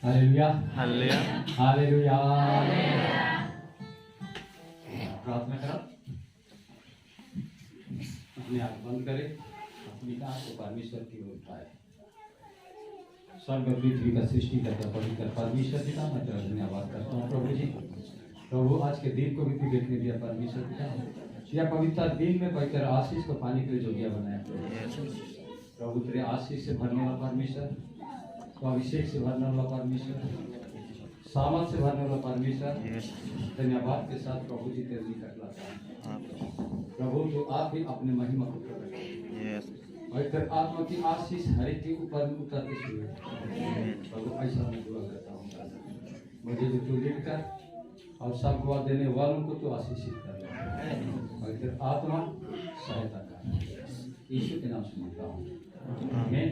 Hallelujah hallelujah hallelujah. प्रार्थना करो, अपने आँख बंद करें, अपनी आँख को परमेश्वर की ओर उठाए। स्वर्ग और पृथ्वी का सृष्टि करता पवित्र परमेश्वर पिता, मैं तेरा धन्यवाद करता हूँ प्रभु जी। प्रभु आज के दिन को भी तू देखने दिया परमेश्वर पिता, या पवित्र दिन में पवित्र आशीष को पाने के लिए योग्य बनाया प्रभु। तेरे आशीष से भरने वाला परमेश्वर, अभिषेक से भरने वाला परमेश्वर, सामर्थ से भरने वाला परमेश्वर, धन्यवाद के साथ प्रभु जी तेरे निकट लाता है प्रभु। तो आप भी अपने महिमा को प्रकट करें और तेरे आत्मा की आशीष हर एक के ऊपर उतरते हुए प्रभु, ऐसा मैं दुआ करता हूँ। मुझे जो तू लीड कर और सब दुआ देने वालों को तो आशीषित कर और तेरे आत्मा सहायता कर। यीशु के नाम से मांगता हूँ, आमीन।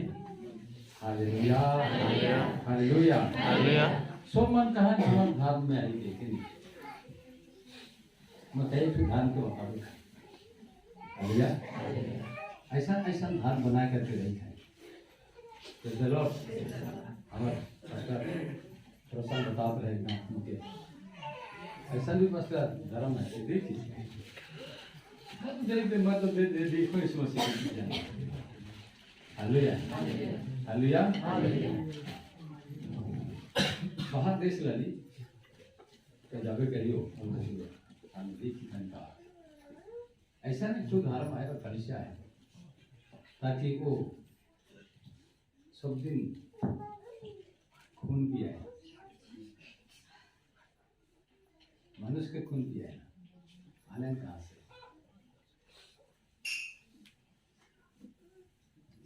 Hallelujah hallelujah hallelujah. सोमन कहा कि हम धाम में आई देखे नहीं, मैं कहीं फिर धाम के बता दूँ। हालेलुया, ऐसा ऐसा धाम बना करके रही है तो चलो हमारे प्रसन्न बताते रहेगा उनके ऐसा भी बस धर्म है। देखिए मतलब देखो इस मसीह की। Hallelujah hallelujah. बाहर देश लाली तो जावे करियो हम देखी का ऐसा नहीं जो धर्म है और कलिशा है, ताकि वो सब दिन खून पिया है, मनुष्य के खून पिया है ना, आनंद कहाँ से।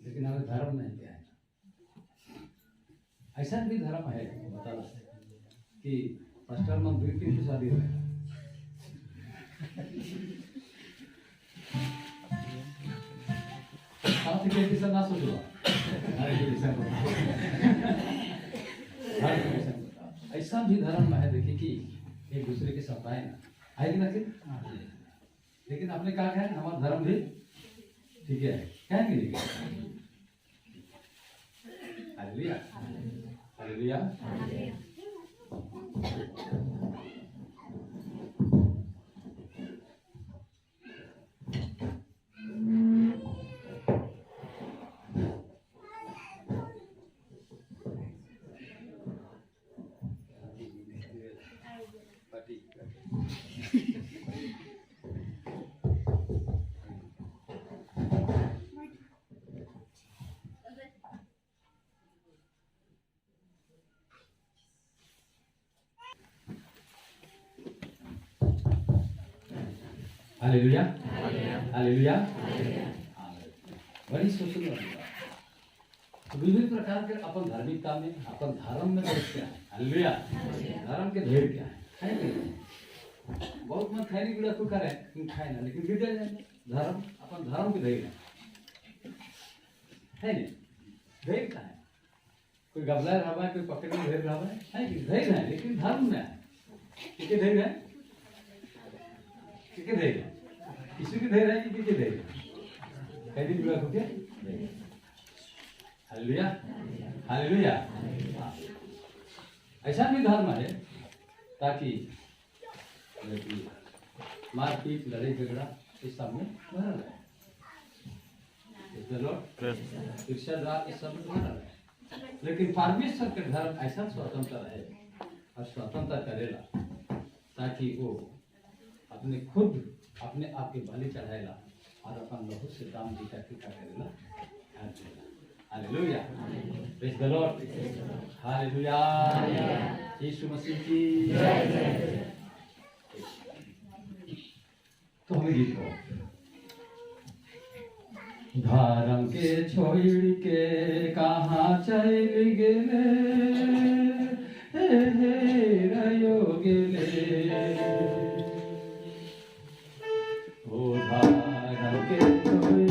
लेकिन हमें धर्म नहीं क्या है, ऐसा भी धर्म है बता कि पास्टर मन 2-3 की शादी हुई ना सोचो ऐसा भी धर्म है। देखिए कि एक दूसरे के साथ आए ना आएगी ना, लेकिन आपने कहा है हमारा धर्म भी ठीक है, कहेंगे हालेलुया हालेलुया। Hallelujah hallelujah. बड़ी सोचने वाली बात। विभिन्न प्रकार के अपन धार्मिकता में अपन धर्म में क्या है। हालेलुया, धर्म के ढेर क्या है नहीं। बहुत मत खाने गुड़ा को करे खाए ना, लेकिन गिर जाए धर्म अपन धर्म के ढेर है नहीं। ढेर का है कोई गबला रहा है, कोई पकड़ में ढेर रहा है कि ढेर है, लेकिन धर्म में है कितने ढेर है, कितने ढेर है, किसी के ढेर है कि किसी ढेर है कई दिन बुरा हो गया। Hallelujah hallelujah. ऐसा भी धर्म है ताकि मारपीट लड़ाई झगड़ा इस सब में भरा रहे, ईर्ष्या इस सब में भरा रहे। लेकिन परमेश्वर के धर्म ऐसा स्वतंत्र है और स्वतंत्र करेला ताकि वो अपने खुद अपने आप के बलि चढ़ाएला और अपन लहू से दाम जीता टीका करेला। Hallelujah, praise the Lord, hallelujah, यीशु मसीह की जय। तो हमें गीत गाओ। धर्म के छोड़ के कहाँ चल गेले, हे रयो गेले। ओ धर्म के छोड़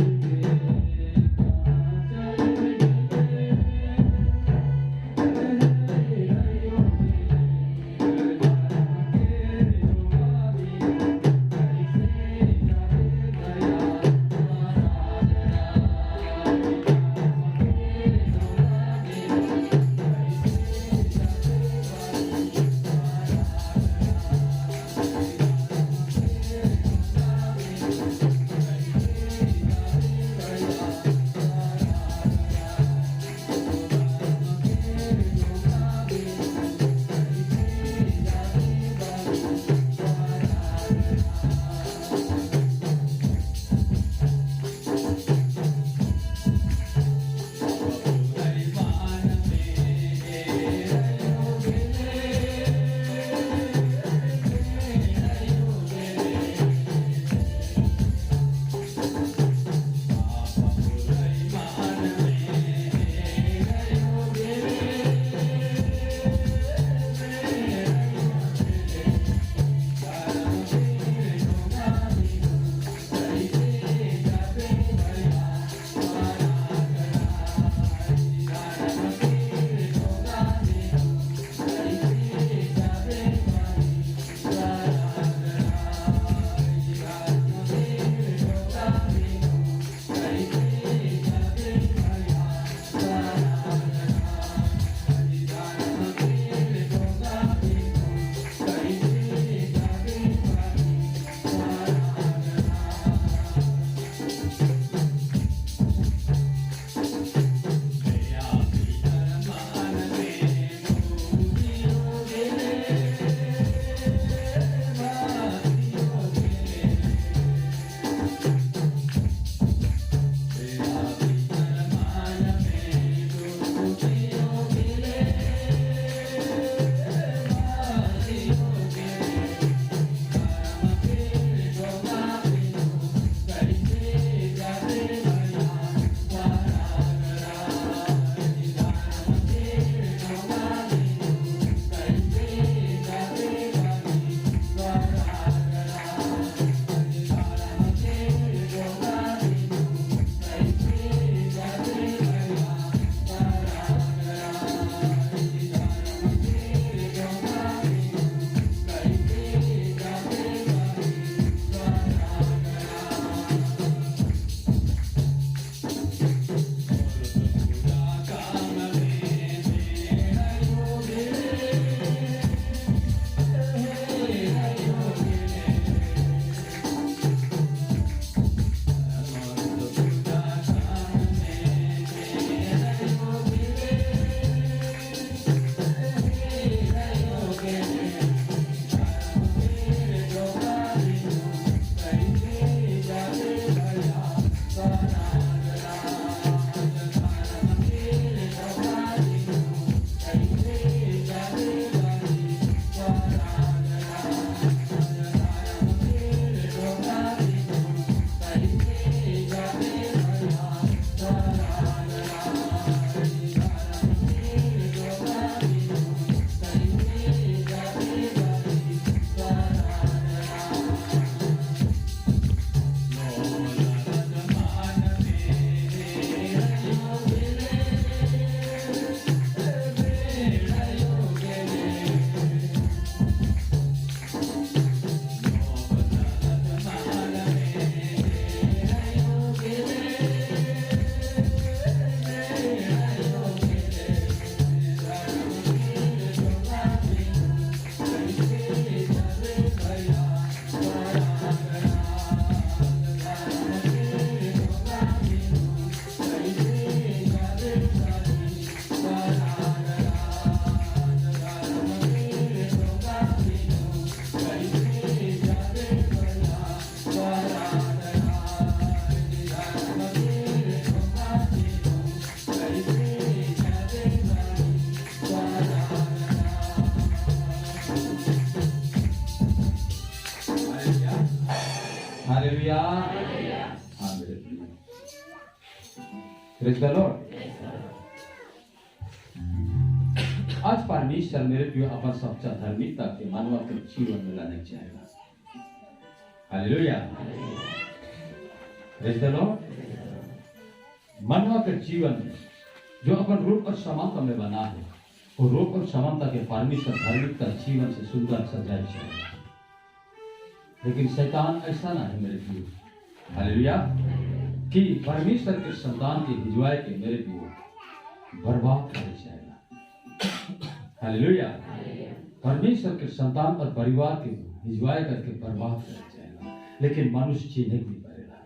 प्रेज द लॉर्ड। आज परमेश्वर मेरे प्रिय अपन सच्चा धार्मिकता के मानव के जीवन में लाने चाहेगा। Hallelujah, praise the Lord. मानव के जीवन में जो अपन रूप और समानता में बना है, वो रूप और समानता के परमेश्वर धार्मिकता जीवन से सुंदर सजाए चाहेगा। लेकिन शैतान ऐसा ना है मेरे प्रिय, हालेलुया, कि परमेश्वर के संतान के भिजवाए के मेरे प्रिय बर्बाद कर जाएगा। हालेलुया, परमेश्वर के संतान और परिवार के भिजवाए करके बर्बाद कर जाएगा। लेकिन मनुष्य चिन्ह नहीं पड़ेगा।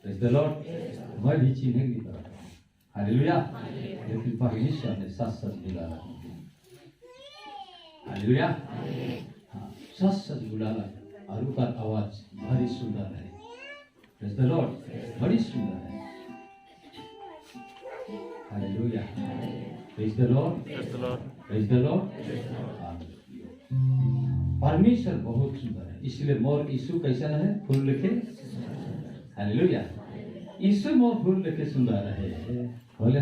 प्रेज द लॉर्ड, मैं भी चिन्ह नहीं पड़ेगा। हालेलुया, लेकिन परमेश्वर ने सच सच बुलाना। हालेलुया, हाँ, सच सच बुलाना और उसका आवाज बड़ी सुंदर है। प्रेज द लॉर्ड, बड़ी सुंदर है। Hallelujah, praise the Lord, praise the Lord. परमेश्वर बहुत सुंदर है, इसलिए मोर यीशु कैसा है, फूल लिखे। हालेलुया, यीशु मोर फूल लिखे सुंदर है। बोले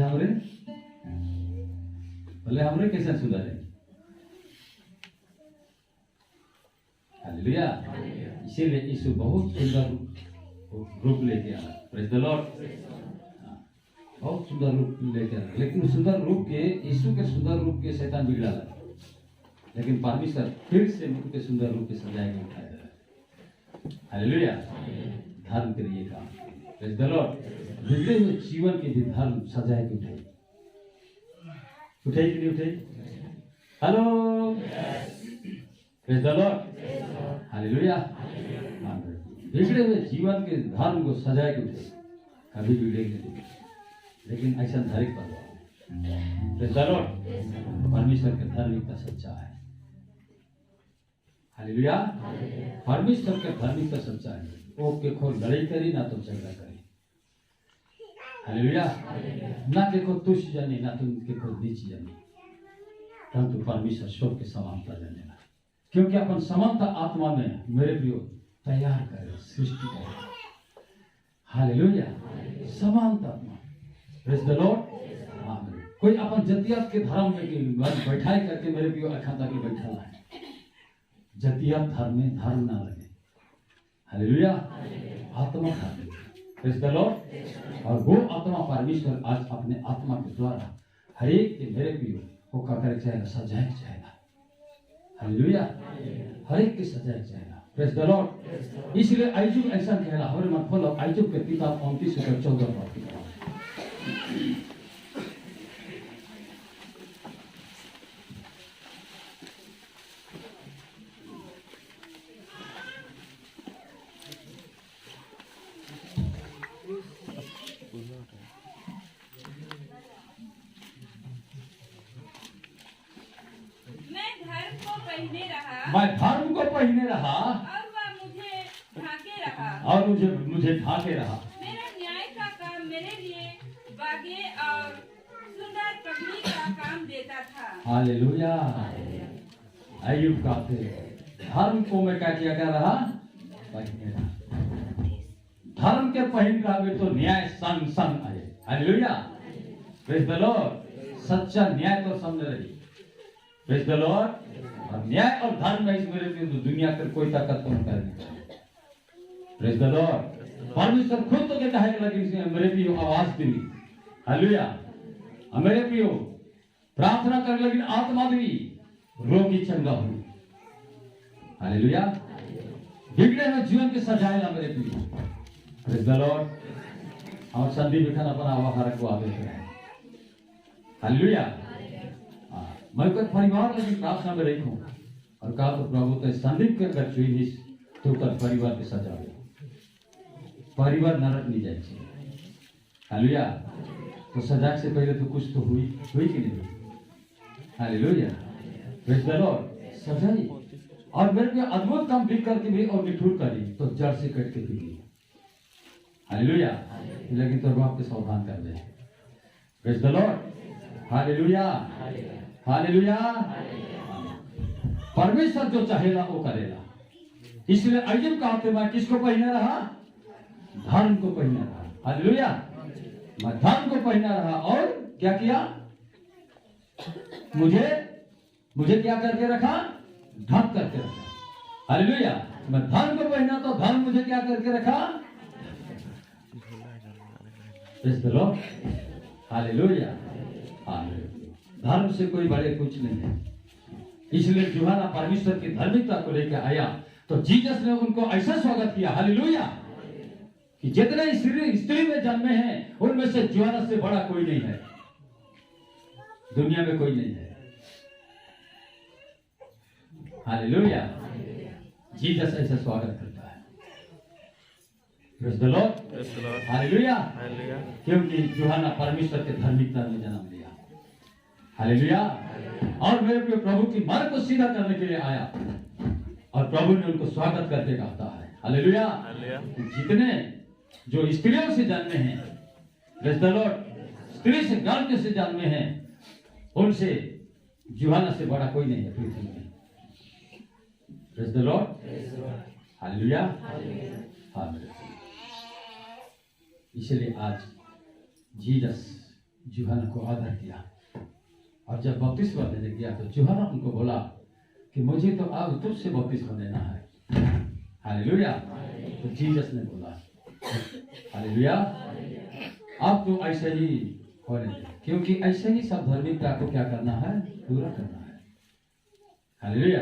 हमरे कैसा सुंदर है। हालेलुया, इसीलिए यीशु बहुत सुंदर रूप लेके आया। प्रेज द लॉर्ड, बहुत सुंदर रूप लेके आया। लेकिन सुंदर रूप के, यीशु के सुंदर रूप के शैतान बिगड़ा लगा। लेकिन परमेश्वर फिर से मुख के सुंदर रूप के सजाए के उठाया। हालेलुया, धर्म के लिए काम। प्रेज द लॉर्ड, बिगड़े हुए जीवन के भी धर्म सजाए के उठाई। उठाई कि नहीं उठाई? Hello, praise the Lord, hallelujah. बिगड़े हुए जीवन के धर्म को सजाए के उठाई, कभी बिगड़ेंगे नहीं। लेकिन ऐसा धारिक परवाह। प्रेज द लॉर्ड, परमेश्वर के धार्मिकता सच्चा है। हालेलुया, परमेश्वर के धार्मिकता सच्चा है। वो के खो लड़ाई करी ना तो झगड़ा करी। हालेलुया, ना के को तुच्छ जानी ना तुम के को नीच जानी, परंतु परमेश्वर सब के समानता जानेगा। क्योंकि अपन समानता आत्मा में मेरे प्रियो तैयार करे, सृष्टि करे। हालेलुया, समानता। Praise the Lord. कोई अपन जतियत के धर्म में बैठाई करके मेरे प्रियो अखाता के बैठा है। जतियत धर्म में धर्म ना लगे। हालेलुया, आत्मा धर्म। Praise the Lord. और वो आत्मा परमेश्वर आज अपने आत्मा के द्वारा हर एक के मेरे प्रियो को क्या करे जाएगा, सजाया जाएगा। हालेलुया, हर एक के सजाया जाएगा। Praise the Lord. इसलिए आइजुब ऐसा कहला, हमारे मत खोलो आइजुब के किताब 29-14 पढ़। मैं धर्म को पहने रहा और वह मुझे ढाके रहा। मेरा न्याय का काम मेरे लिए बागे और सुंदर पगड़ी का काम देता था। हालेलुया, अय्यूब कहते धर्म को मैं क्या किया कर रहा, पहने रहा। धर्म के पहन रहा तो न्याय संग संग आए। Hallelujah, praise the Lord. सच्चा न्याय तो समझ रही। Praise the Lord. और न्याय और धर्म में मेरे लिए तो दुनिया कर कोई ताकत तो नहीं करेगी। Praise the Lord. परमेश्वर खुद तो कहता है कि मेरे प्रियो आवाज दी। हालेलुया, मेरे प्रियो प्रार्थना कर लेकिन आत्मा दी, रोगी चंगा हुई। हालेलुया, बिगड़े हुए जीवन के सजाएगा मेरे प्रियो। Praise the Lord. और संदीप लिखन अपना आवाहर को आगे है। हालेलुया, मैं कोई परिवार लेकिन प्रार्थना में रही हूँ और कहा तो प्रभु तो संदीप के अगर चुई तो कर परिवार के सजा परिवार नरक नहीं जाए। हालेलुया, तो सजा से पहले तो कुछ तो हुई कि नहीं हुई। Hallelujah, praise the Lord. सजाई और मेरे को अद्भुत काम भी करके भी और निठुर करी तो जड़ से कट के भी। हालेलुया, लेकिन तो बाप के सावधान कर दे। Praise the Lord. Hallelujah, hallelujah. परमेश्वर जो चाहेगा वो करेगा। इसलिए अय्यूब कहते मैं किसको पहने रहा, धर्म को पहने रहा। हालेलुया, मैं धर्म को पहना रहा और क्या किया, मुझे क्या करके रखा, ढक करके रखा। हालेलुया। मैं धर्म को पहना तो धर्म मुझे क्या करके रखा। हालेलुया। धर्म से कोई बड़े कुछ नहीं है। इसलिए यूहन्ना परमेश्वर की धार्मिकता को लेकर आया तो जीसस ने उनको ऐसा स्वागत किया। हालेलुया। कि जितने स्त्री में जन्मे हैं उनमें से यूहन्ना से बड़ा कोई नहीं है, दुनिया में कोई नहीं है। हालेलुया। जीसस ऐसा स्वागत करता है। Praise the Lord. हालेलुया। क्योंकि यूहन्ना परमेश्वर के धार्मिकता में जन्म लिया। हालेलुया। और मेरे प्रिय प्रभु की मार्ग को सीधा करने के लिए आया और प्रभु ने उनको स्वागत करके कहता है। हालेलुया। जितने जो स्त्रियों से जन्मे हैं, प्रेज़ द लॉर्ड, स्त्री से गर्भ से जन्मे हैं, उनसे यूहन्ना से बड़ा कोई नहीं है पृथ्वी में। Praise the Lord. Hallelujah. Hallelujah. इसलिए आज जीसस यूहन्ना को आदर किया और जब बपतिस्मा देने गया तो यूहन्ना उनको बोला कि मुझे तो अब तुझसे बपतिस्मा देना है। हालेलुया। तो जीसस ने बोला हालेलुया, अब तो ऐसे ही होने दे, क्योंकि ऐसे ही सब धार्मिकता को क्या करना है, पूरा करना है। हालेलुया।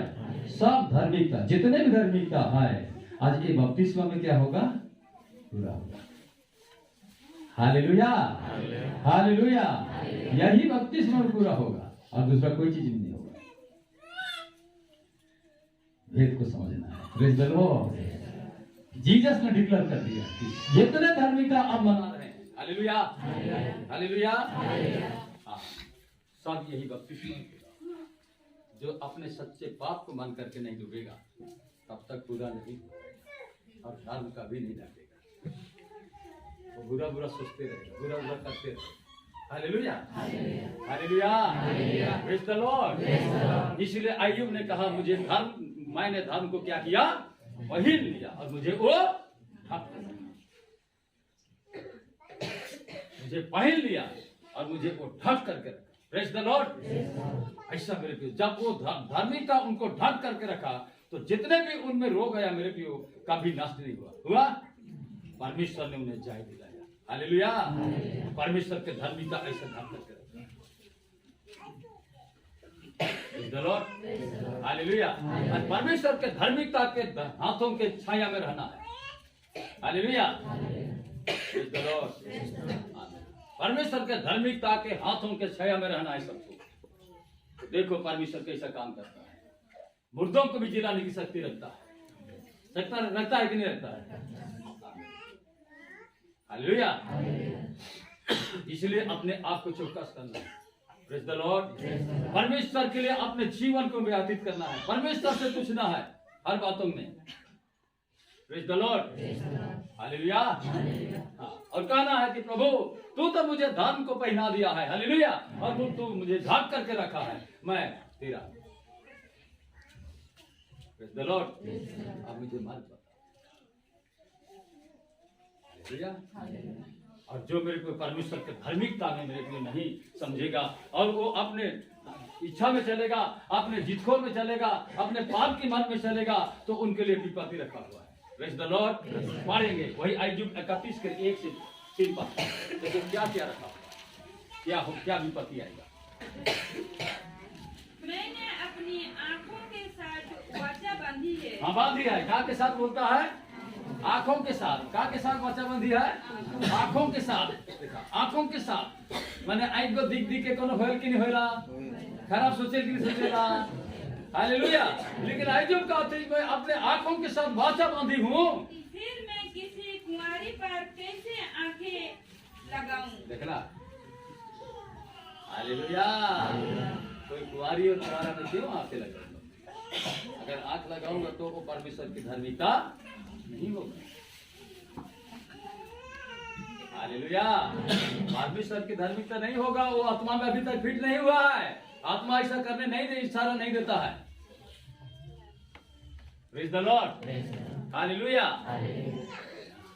सब धार्मिकता, जितने भी धार्मिकता है आज ये बपतिस्मा में क्या होगा, पूरा होगा। हालेलुया। हालेलुया। यही बपतिस्मा में पूरा होगा और दूसरा कोई चीज नहीं होगा। भेद को समझना है। Praise the Lord. जीसस ने डिक्लेयर कर दिया कि जितने धार्मिकता आप मना रहे हैं, हालेलुया, हालेलुया, हाँ, सब यही बपतिस्मा होगा। जो अपने सच्चे पाप को मान करके नहीं डूबेगा तब तक पूरा नहीं और धर्म का भी नहीं लगेगा। वो बुरा बुरा सोचते रहेगा, बुरा बुरा करते रहेगा। Hallelujah, hallelujah, praise the Lord. इसलिए अय्यूब ने कहा मुझे धर्म, मैंने धर्म को क्या किया, पहन लिया और मुझे वो ढक कर रखा। मुझे पहन लिया और मुझे वो ढक करके रखा। Praise the Lord. ऐसा मेरे प्रियो, जब वो धार्मिकता उनको ढक करके रखा तो जितने भी उनमें रोग आया मेरे प्रियो कभी नष्ट नहीं हुआ। परमेश्वर ने उन्हें जय दिलाया। हालेलुया। परमेश्वर के धार्मिकता ऐसा ढक करके रखा। Praise the Lord. हालेलुया। और परमेश्वर के धार्मिकता के हाथों के छाया में रहना है। हालेलुया। Praise the Lord. परमेश्वर के धार्मिकता के हाथों के छाया में रहना है सबको। देखो परमेश्वर कैसा काम करता है, मुर्दों को भी जिलाने की शक्ति रखता है। रखता है कि नहीं रखता है। हालेलुया। इसलिए अपने आप को चौकस करना है। Praise the Lord. परमेश्वर के लिए अपने जीवन को व्यतीत करना है, परमेश्वर से पूछना है हर बातों में। Praise the Lord. हालेलुया। और कहना है कि प्रभु तू तो मुझे धर्म को पहना दिया है। हालेलुया। और तू मुझे ढक करके रखा है, मैं तेरा। Praise the Lord. अब मुझे मार्ग बता। हालेलुया। और जो मेरे को परमेश्वर के धार्मिकता में मेरे को नहीं समझेगा और वो अपने इच्छा में चलेगा, अपने जिदखोर में चलेगा, अपने पाप की मन में चलेगा, तो उनके लिए विपत्ति रखा हुआ है। Praise the Lord. पढ़ेंगे वही अय्यूब 31 के 1 से 3 पद। लेकिन क्या क्या रखा, क्या विपत्ति आएगा। मैंने अपनी आंखों के साथ वाचा बांधी है। हाँ, बांधी है। क्या के साथ बोलता है, आंखों के साथ। क्या के साथ वाचा बांधी है, आंखों के साथ। देखा, आंखों के साथ मैंने आँख को दिख के कोनो होयल कि नहीं होयला, खराब सोचे कि नहीं सोचेला। हालेलुया। लेकिन अय्यूब कहते हैं मैं अपने आंखों के साथ वाचा बांधी हूँ। फिर मैं किसी कुंवारी पर कैसे आंखें लगाऊं। देखना। हालेलुया। कोई कुंवारी और कुंवारा में क्यों आंखें लगाऊंगा। अगर आंख लगाऊंगा तो वो परमेश्वर की धार्मिकता नहीं होगा। हालेलुया। परमेश्वर की धार्मिकता नहीं होगा। वो आत्मा में अभी तक फिट नहीं हुआ है। आत्मा ऐसा करने नहीं दे, इशारा नहीं देता है। Praise the Lord. हालेलुया।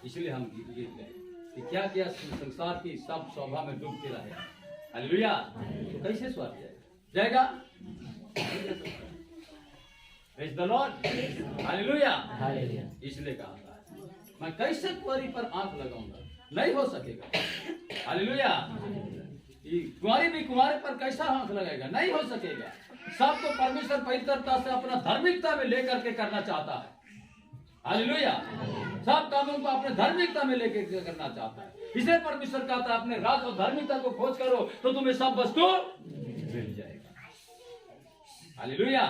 इसलिए हम गीत गए कि क्या क्या संसार की सब शोभा में डूबते रहे। हालेलुया। तो कैसे स्वर्ग जाएगा? Praise the Lord. हालेलुया। इसलिए कहा था मैं कैसे परी पर आंख लगाऊंगा, नहीं हो सकेगा। हालेलुया। कुंवारी भी कुंवारे पर कैसा आंख लगाएगा, नहीं हो सकेगा। सबको परमेश्वर पवित्रता से अपना धार्मिकता में लेकर के करना चाहता है। हालेलुया। सब कामों को अपने धार्मिकता में लेकर करना चाहता है। इसलिए परमेश्वर कहता है अपने राज और धार्मिकता को खोज करो तो तुम्हें सब वस्तु मिल जाएगा। हालेलुया।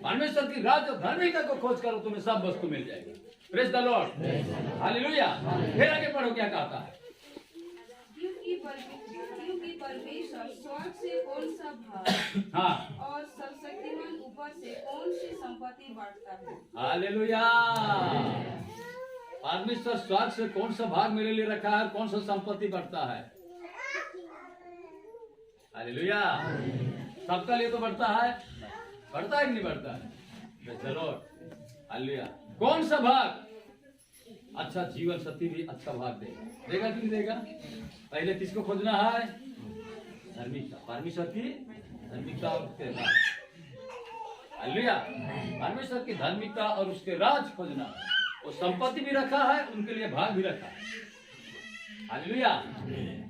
परमेश्वर की राज और धार्मिकता को खोज करो तुम्हें सब वस्तु मिल जाएगा। Praise the Lord. हालेलुया। फिर आगे पढ़ो क्या कहता है। क्योंकि परमेश्वर स्वर्ग से कौन सा भाग हाँ और सर्वशक्तिमान ऊपर से कौन सी संपत्ति बांटता है। हालेलुया। परमेश्वर स्वर्ग से कौन सा भाग मेरे लिए रखा है, कौन सा संपत्ति बढ़ता है। हालेलुया। सबका लिए तो बढ़ता है कि नहीं बढ़ता है। चलो हालेलुया। कौन सा भाग अच्छा जीवन शक्ति भी अच्छा भाग देगा कि नहीं देगा। पहले किसको खोजना है? धार्मिकता, परमेश्वर की धार्मिकता और उसके राज। हालेलुया। परमेश्वर की धार्मिकता और उसके राज खोजना। वो संपत्ति भी रखा है, उनके लिए भाग भी रखा है। हालेलुया।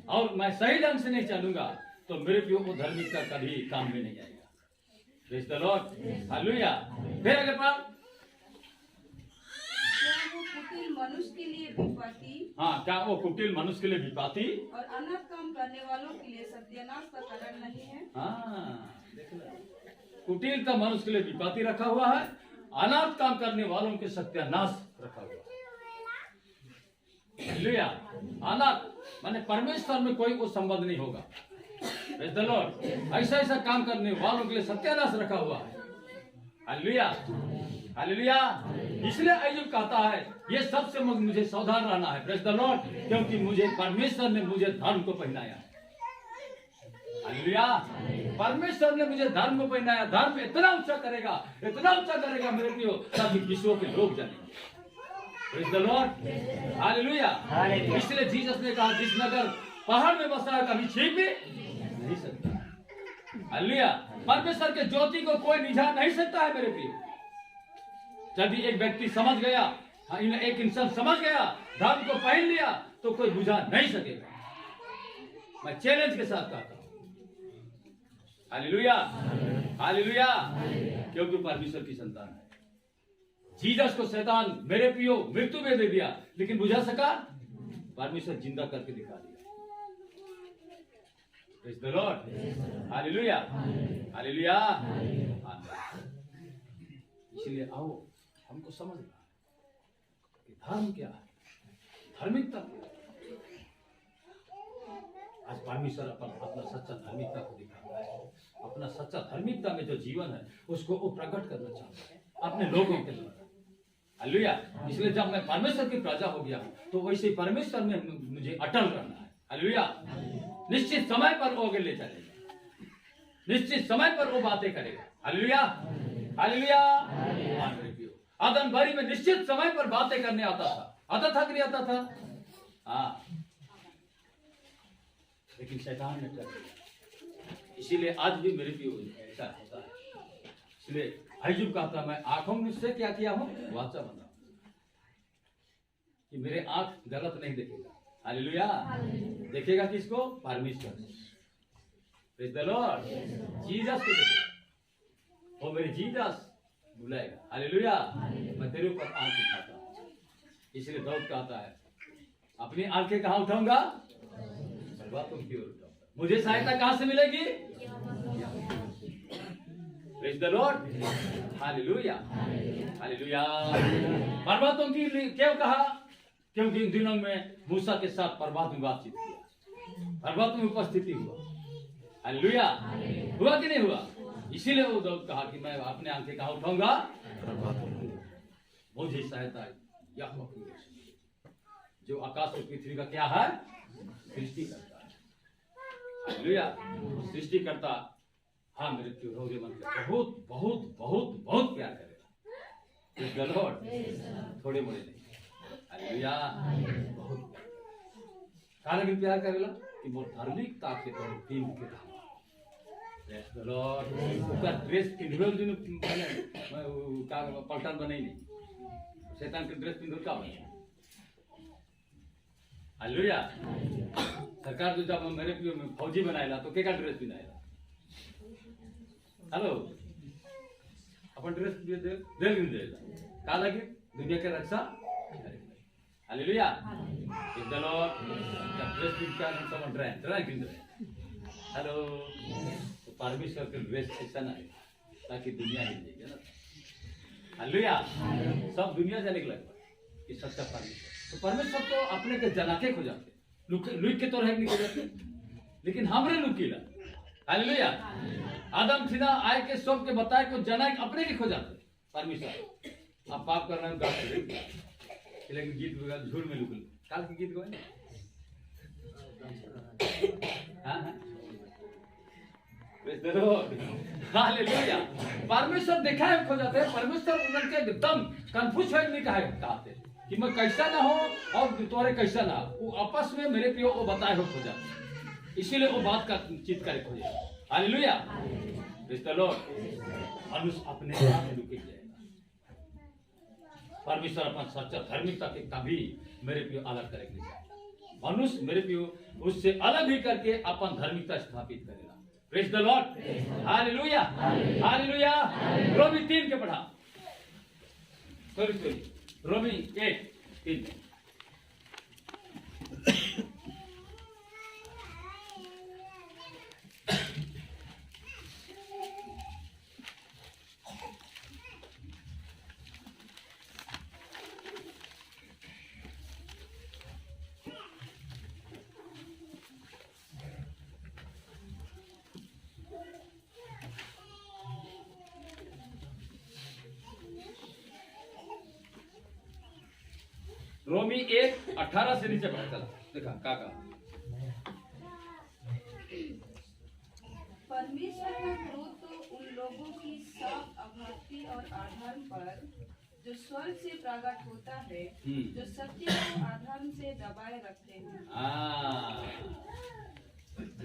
और मैं सही ढंग से नहीं चलूंगा तो मेरे प्रियो वो धार्मिकता कभी काम में नहीं आएगा। Praise the Lord. हालेलुया। फिर आगे पढ़। कुटिल मनुष्य के लिए विपत्ति। हाँ, क्या वो कुटिल मनुष्य के लिए विपत्ति और अनर्थ काम करने वालों के लिए सत्यानाश का कारण नहीं है। हाँ, कुटिल का मनुष्य के लिए विपत्ति रखा हुआ है, अनर्थ काम करने वालों के सत्यानाश रखा हुआ है। हालेलुया। अनर्थ माने परमेश्वर में कोई वो संबंध नहीं होगा। Praise the Lord. ऐसा काम करने वालों के लिए सत्यानाश रखा हुआ है। हालेलुया। हालेलुया। इसलिए अय्यूब कहता है ये सबसे मुझे सावधान रहना है। Praise the Lord. क्योंकि मुझे परमेश्वर ने मुझे धर्म को पहनाया है। हालेलुया। परमेश्वर ने मुझे धर्म को पहनाया। धर्म इतना ऊंचा करेगा मेरे प्रियो ताकि विश्व के लोग जानेंगे। Praise the Lord. हालेलुया। इसलिए जीसस ने कहा जिस नगर पहाड़ में बसा है कभी छीन भी नहीं सकता। हालेलुया। परमेश्वर के ज्योति को कोई निझा नहीं सकता है मेरे प्रियो। यदि एक व्यक्ति समझ गया, एक इंसान समझ गया, धर्म को पहन लिया तो कोई बुझा नहीं सकेगा। मैं चैलेंज के साथ कहता हूं। हालेलुया। हालेलुया। क्योंकि परमेश्वर की संतान है। जीसस को शैतान मेरे प्रियो मृत्यु में दे दिया लेकिन बुझा सका? परमेश्वर जिंदा करके दिखा दिया। Praise the Lord. Hallelujah. Hallelujah. इसलिए आओ हमको समझना कि धर्म क्या है, धार्मिकता क्या है। आज परमेश्वर अपना सच्चा धार्मिकता को दिखा रहा है। अपना सच्चा धार्मिकता में जो जीवन है उसको वो प्रकट करना चाहता है अपने लोगों के द्वारा। हालेलुया। इसलिए जब मैं परमेश्वर की प्रजा हो गया तो वैसे परमेश्वर में मुझे अटल रहना है। हालेलुया। निश्चित समय पर वो आगे ले चलेगा, निश्चित समय पर वो बातें करेगा। हालेलुया। हालेलुया। आदम भरी में निश्चित समय पर बातें करने आता था कि नहीं आता था? हाँ, लेकिन शैतान ने कर दिया। इसीलिए आज भी मेरे भी ऐसा होता है। इसलिए अय्यूब कहता मैं आंखों में से क्या किया हूं? वाचा बना कि मेरे आंख गलत नहीं देखेगा। हालेलुया। देखेगा किसको? परमेश्वर। Praise the Lord. जीसस को देखेगा। वो मेरे जीसस बुलाएगा। हालेलुया। मैं तेरे ऊपर आंख उठाता हूं। इसलिए दाऊद कहता है अपनी आंखें कहां उठाऊंगा? पर्वतों की ओर उठाऊंगा। मुझे सहायता कहां से मिलेगी? Praise the Lord. Hallelujah. Hallelujah. पर्वतों की क्यों कहा? क्योंकि इन दिनों में मूसा के साथ पर्वत में बातचीत किया, पर्वत में उपस्थिति हुआ। हालेलुया। हुआ कि नहीं हुआ? इसीलिए वो दाऊद कहा कि मैं अपने आंखें कहां उठाऊंगा? मुझे सहायता यहोवा की ओर से, जो आकाश और पृथ्वी का क्या है? सृष्टि करता है। हालेलुया। सृष्टि करता हाँ मेरे प्रिय रोजे मन के बहुत बहुत बहुत बहुत प्यार करेगा। थोड़े मोड़े नहीं। हालेलुया। बहुत काहे लगे प्यार करेला कि मोर धार्मिकता के तोर प्रेम के था प्रेज द लॉर्ड ओकर ड्रेस पिंधल दिन पहले का पलटन बनई नहीं शैतान के ड्रेस पिंधल का बने हालेलुया सरकार जो जब मेरे फौजी बनाएला तो के का ड्रेस पिनाएला हेलो अपन ड्रेस दे देला का लगे दुनिया के रक्षा हालेलुया इस द लॉर्ड ड्रेस पिन का हम ड्रेस पिन हेलो तो परमेश्वर के ड्रेस ऐसा ना है ताकि दुनिया हिल जाए ना हालेलुया सब दुनिया जाने के लगे कि सच्चा परमेश्वर तो परमेश्वर तो अपने के जनाते खो जाते लुक के तो रह नहीं खो जाते लेकिन हमरे लुकीला हालेलुया आदम थीना आए के सब के बताए को जना अपने के खो जाते परमेश्वर आप पाप करना है गाते लेकिन गीत वगैरह झूठ में लुकल काल के गीत गए हां प्रेज द लॉर्ड हालेलुया परमेश्वर देखा है खो जाते हैं परमेश्वर उनके एकदम कंफ्यूज है नहीं कहते कि मैं कैसा ना हो और तोरे कैसा ना वो आपस में मेरे पे वो बताए हो खो जाते इसीलिए वो बात का चित करे खोजे हालेलुया प्रेज द लॉर्ड मनुष्य अपने आप में लुक जाएगा परमेश्वर अपना सच्चा धार्मिकता के कभी मेरे पे अलग करेंगे मनुष्य मेरे पे उससे अलग ही करके अपन धार्मिकता स्थापित करेगा praise the Lord hallelujah hallelujah रोमी 3 के पढ़ा सॉरी रोमी 8:3 रोमी 1:18 से नीचे पढ़ा चला देखा काका परमेश्वर का क्रोध तो उन लोगों की सब अभक्ति और अधर्म पर जो स्वर्ग से प्रकट होता है जो सत्य को अधर्म से दबाए रखते हैं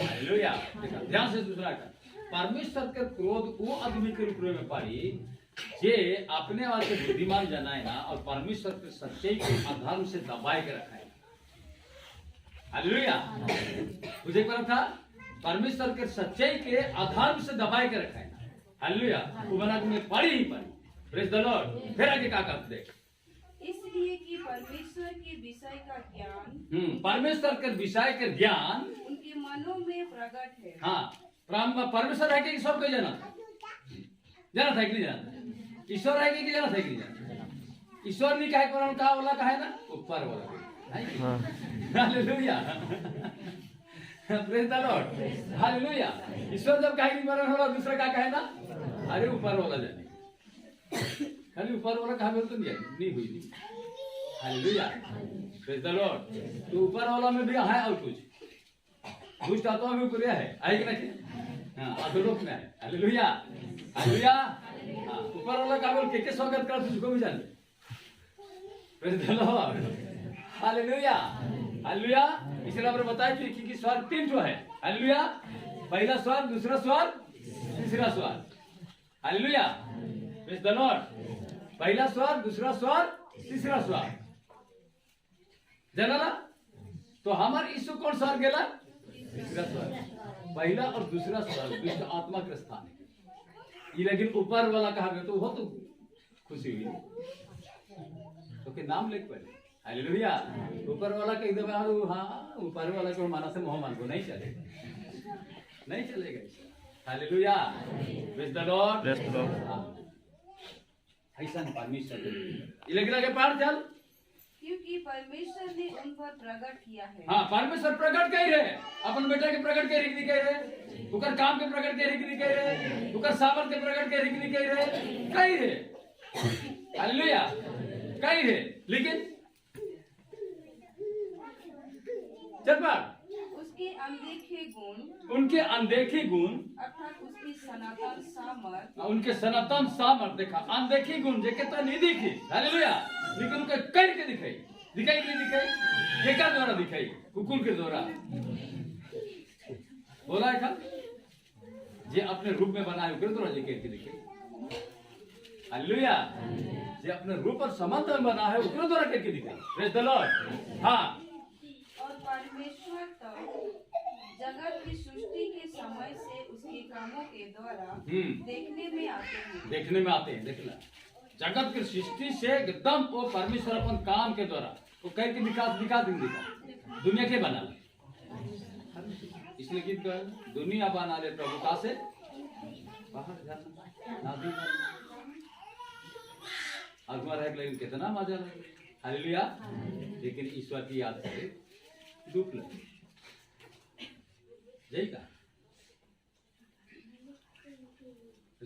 हालेलुया देखा ध्यान से दूसरा का परमेश्वर के क्रोध वो आदमी के रूप में पाई जे अपने वाले से बुद्धिमान जनाए ना और परमेश्वर के सच्चाई के अधर्म से दबाए के रखा है हालेलुया मुझे पता था परमेश्वर के सच्चाई के अधर्म से दबाए के रखा है हालेलुया वो बना के मैं पढ़ी ही पढ़ी प्रेज द लॉर्ड फिर आगे क्या करते देख इसलिए कि परमेश्वर के विषय का ज्ञान परमेश्वर के विषय के ज्ञान उनके मनों में प्रकट है हाँ परमेश्वर है कि सब कोई जाना था कि नहीं जाना ईश्वर है कि जाना था कि नहीं जाना ईश्वर नहीं कहे कुरान का वाला कहे ना ऊपर वाला hallelujah praise the Lord hallelujah ईश्वर जब कहे कि मरण होला दूसरा का कहे ना अरे ऊपर वाला जाने खाली ऊपर वाला कहा तो नहीं हुई नहीं हालेलुया प्रेज द लॉर्ड तो ऊपर वाला में भी है और कुछ दुष्ट आत्मा में ऊपर है आई कि नहीं हां अधोलोक में है हालेलुया हालेलुया ऊपर वाला का बोल के स्वागत कर तुझको भी जान praise the Lord hallelujah hallelujah इसलिए आपने बताया कि स्वर 3 जो है हालेलुया पहला स्वर दूसरा स्वर तीसरा स्वर हालेलुया प्रेज द लॉर्ड पहला स्वर दूसरा स्वर तीसरा स्वर जाना तो हमार यीशु कौन स्वर गेला तीसरा स्वर पहला और दूसरा स्वर दुष्ट आत्मा के स्थान है ये लेकिन ऊपर वाला कहा गया तो वो तो खुशी हुई तो के नाम लिख पड़े हालेलुया ऊपर वाला के एकदम हाँ ऊपर वाला को माना से मोह मान को नहीं चलेगा हालेलुया प्रेज द लॉर्ड ऐसा परमेश्वर ये लेकिन आगे पार चल क्योंकि परमेश्वर ने उन पर प्रकट किया है हाँ परमेश्वर प्रकट कह रहे अपन बेटा के प्रकट कह रही कह रहे उकर काम के प्रकट कह रही कह रहे उकर सामर्थ के प्रकट कह रही कह रहे हालेलुया कह रहे लेकिन चल पार उसके अनदेखे गुण उनके अनदेखे गुण अर्थात उसकी सनातन सामर्थ उनके सनातन सामर्थ देखा अनदेखी गुण जेके तो नहीं दिखी हालेलुया लेकिन उनके करके दिखाई दिखाई कि नहीं दिखाई? केका द्वारा दिखाई, कुकुर के द्वारा बोला है था जे अपने रूप में बना है द्वारा जे के दिखे। हालेलुया। जे अपने रूप और समानता में बना है उसके द्वारा करके दिखे। Praise the Lord. हाँ, और परमेश्वर तो जगत की सृष्टि के समय से उसके कामों के द्वारा देखने में आते हैं। देखने में आते हैं। देखना, जगत की सृष्टि से एकदम वो परमेश्वर अपन काम के द्वारा वो कह के दिखा दुनिया के बना ले। इसलिए गीत गाया, दुनिया बना ले प्रभुता से बाहर जाना नादी आत्मा रह लेकिन कितना मजा लगे। हालेलुया। लेकिन ईश्वर की याद करे दुख लगे। यही का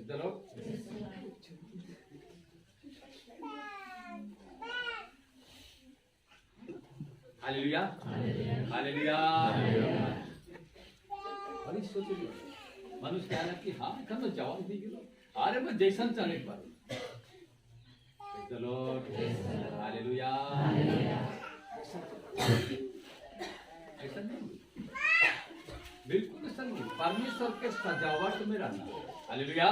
चलो हालेलुया। हालेलुया। बड़ी सोच रही मनुष्य कह रहा कि हाँ एकदम तो जवाब दी गया। अरे मैं जैसन चले पर चलो हालेलुया। ऐसा नहीं, बिल्कुल ऐसा नहीं। परमेश्वर के सजावट में रहना। हालेलुया।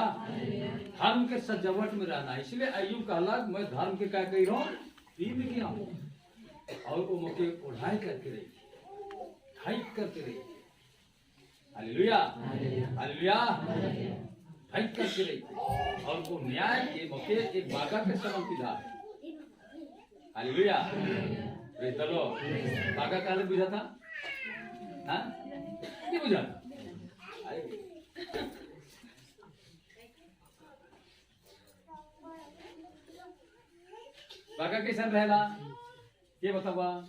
धर्म के सजावट में रहना। इसलिए अय्यूब कहला मैं धर्म के क्या कही रहा हूँ, तीन किया हूँ और वो मुझे उड़ाई करके रही, हाइक करके रही। हालेलुया। हालेलुया। हाइक करके रही और वो न्याय के मौके एक बागा के समान पिधा। हालेलुया। Praise the Lord. बागा काले बुझा था? हाँ, नहीं बुझा था। बागा कैसा रहेला ये बतावा।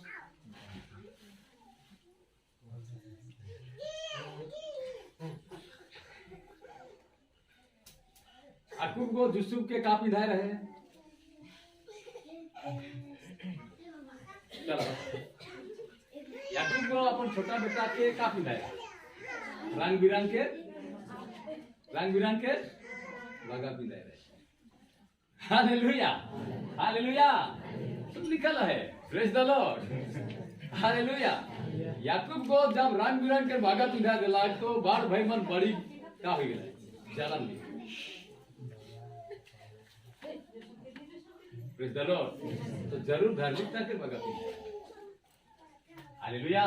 याकूब को यूसुफ के का पिधाए रहे। चलो याकूब को अपन छोटा बेटा के का पिधाए, रंग बिरंग के लगा पिधाए रहे। हालेलुया। हालेलुया। सब लिखल है। Praise the Lord. हालेलुया। याकूब को जब रंग बिरंग के बागा पिधा दिला तो बाढ़ भाई मन बड़ी का हो गया जलन में। Praise the Lord. तो जरूर धार्मिकता के बागा पिधा। हालेलुया।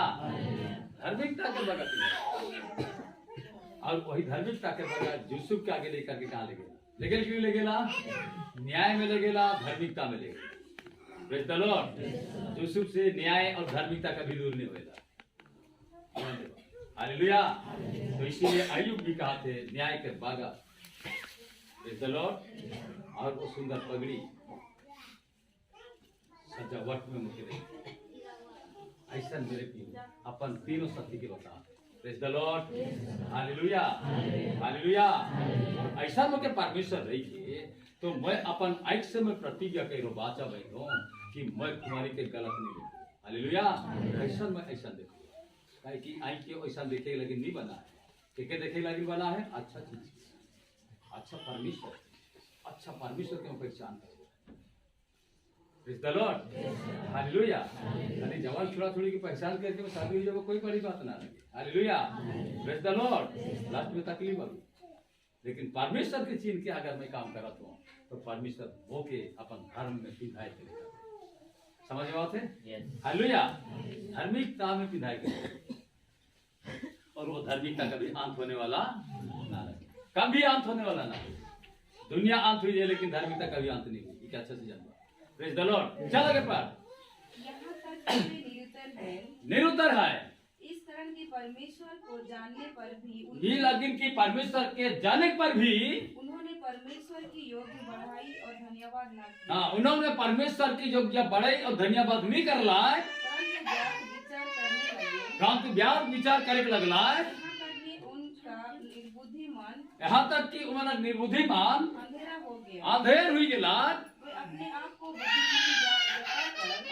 धार्मिकता के बागा पिधा और वही धार्मिकता के बागा यूसुफ के आगे लेकर के कहाँ ले गया? लेकिन क्यों ले गेला? न्याय में ले गेला, धार्मिकता में ले गेला। Praise the Lord. यूसुफ से न्याय और धार्मिकता का भी दूर नहीं होएगा। हालेलुया। तो इसीलिए अय्यूब भी कहा थे न्याय के बागा। Praise the Lord. और वो सुंदर पगड़ी सजावट में मुझे रही। ऐसा मेरे की अपन तीनों साथी के बता। Praise the Lord. Hallelujah. Hallelujah. ऐसा मुझे परमेश्वर रही थी तो मैं अपन आँख से मैं प्रतिज्ञा करो बाचा बैठो कि मैं तुम्हारी के गलत नहीं देखूं। हालेलुया। ऐसा मैं ऐसा देखूं कि आँख के ऐसा देखे लगे नहीं बना है। के देखे लगे बना है अच्छा चीज, अच्छा परमेश्वर, अच्छा परमेश्वर के पहचान करो। Praise the Lord. हालेलुया। अरे जवान छोड़ा छोड़ी की पहचान करके मैं शादी हो जाए कोई बड़ी बात ना लगे। Hallelujah. Praise the Lord. Last में तकलीफ होगी लेकिन परमेश्वर के चिन्ह के अगर मैं काम करता हूँ तो परमेश्वर वो के अपन धर्म में पिधाए चलेगा। समझ में बात है? हालेलुया। धार्मिकता में पिधाए और वो धार्मिकता कभी अंत होने वाला ना लगे, कभी अंत होने वाला ना। दुनिया अंत हुई है लेकिन धार्मिकता कभी अंत नहीं हुई। क्या अच्छा से जानना। Praise the Lord. चलो के पार यहाँ तक निरुत्तर है। इस तरह की परमेश्वर को जानने पर भी ये लेकिन कि परमेश्वर के जाने पर भी उन्होंने परमेश्वर की योग्य बढ़ाई और धन्यवाद न किया। हाँ, उन्होंने परमेश्वर की योग्य बढ़ाई और धन्यवाद नहीं कर ला। व्यास विचार करे लगला। यहाँ तक कि उन्होंने निर्बुद्धिमान अंधेर हुई गला।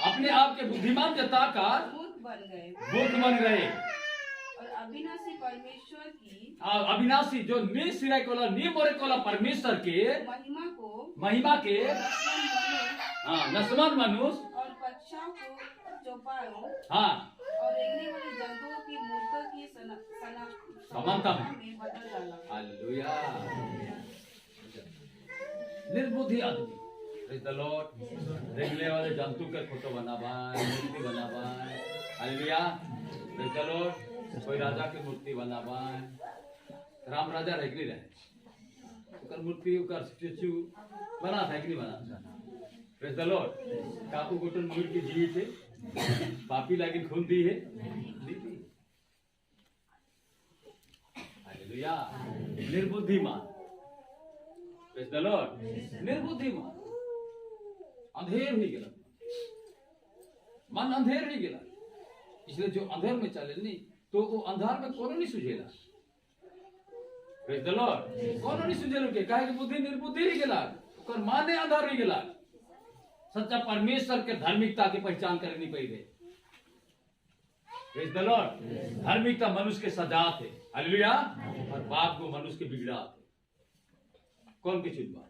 अपने आप के बुद्धिमान जता कर मूर्ख बन गए। और अविनाशी परमेश्वर की अविनाशी जो निःसिरे कोला निमोरे कोला परमेश्वर के महिमा के नस्वान मनुष्य और चौपायों हाँ और रेंगने वाले जंतुओं की मूर्तों की समानता में बदल डाला। हालेलुया। निर्बुद्धि आदमी, प्रेज द लॉर्ड, रेंगने वाले जंतु के फोटो बनावाए, मूर्ति बनावाए, हालेलुया, प्रेज द लॉर्ड। कोई राजा की मूर्ति बनावाए, राम राजा रह नहीं रहे, उकर मूर्ति उकर स्टैचू बना था कि नहीं बना, प्रेज द लॉर्ड। का उगुटन मूर्ति जी थे, पापी लागी खून दी है, हालेलुया। निर्बुद्धिमान, प्रेज द लॉर्ड, निर्बुद्धिमान, अंधेर ही गेला, मन अंधेर ही गेला। इसलिए जो अंधेर में चले नहीं तो वो अंधार में कोनो नहीं सुझेला, प्रेज द लॉर्ड, कोनो नहीं सुझेलो के काहे कि बुद्धि निर्बुद्धि ही गेला, ओकर माने अंधार ही गेला। सच्चा परमेश्वर के धार्मिकता की पहचान करे नहीं पहिले, प्रेज द लॉर्ड। धार्मिकता मनुष्य के सजात है, हालेलुया, और पाप को मनुष्य के बिगड़ात है। कौन के चुनबा,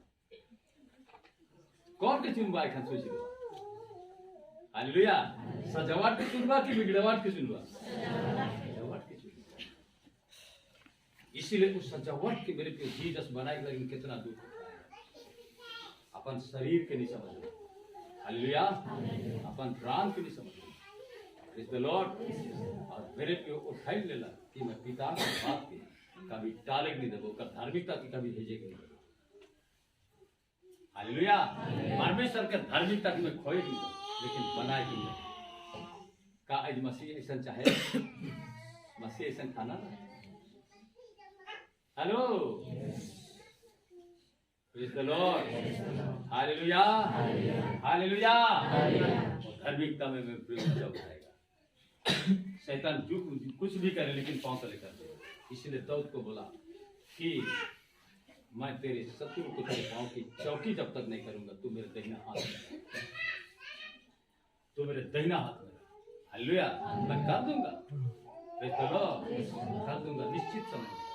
कौन के चुनबा एखन सोच लो, हालेलुया। सजावट के चुनबा की बिगड़ावट के चुनबा, सजावट के चुनबा। इसीलिए उस सजावट के मेरे पे जीसस बनाए लेकिन कितना दुख होता है। अपन शरीर के नहीं समझ, हालेलुया, अपन प्राण के नहीं समझ, प्रेज द लॉर्ड। और मेरे पे उठाई लेला कि मैं पिता के बात के कभी टाले नहीं देबो, कर धार्मिकता की कभी भेजे नहीं देबो, हालेलुया। परमेश्वर के धार्मिकता की मैं खोए नहीं दो, लेकिन बनाए की नहीं। का आज मसीह ऐसा चाहे, मसीह ऐसा खाना ना, hello, praise the Lord, hallelujah, hallelujah. धार्मिकता में मैं प्रेम उठाएगा। शैतान जो कुछ भी करे लेकिन पांव तले कर दे। इसलिए दाऊद को बोला कि मैं तेरे शत्रु को तेरे पांव की चौकी जब तक नहीं करूंगा, तू मेरे दाहिना हाथ में, तू मेरे दाहिना हाथ में, हालेलुया, मैं कर दूंगा, प्रेज द लॉर्ड, कर दूंगा निश्चित समय।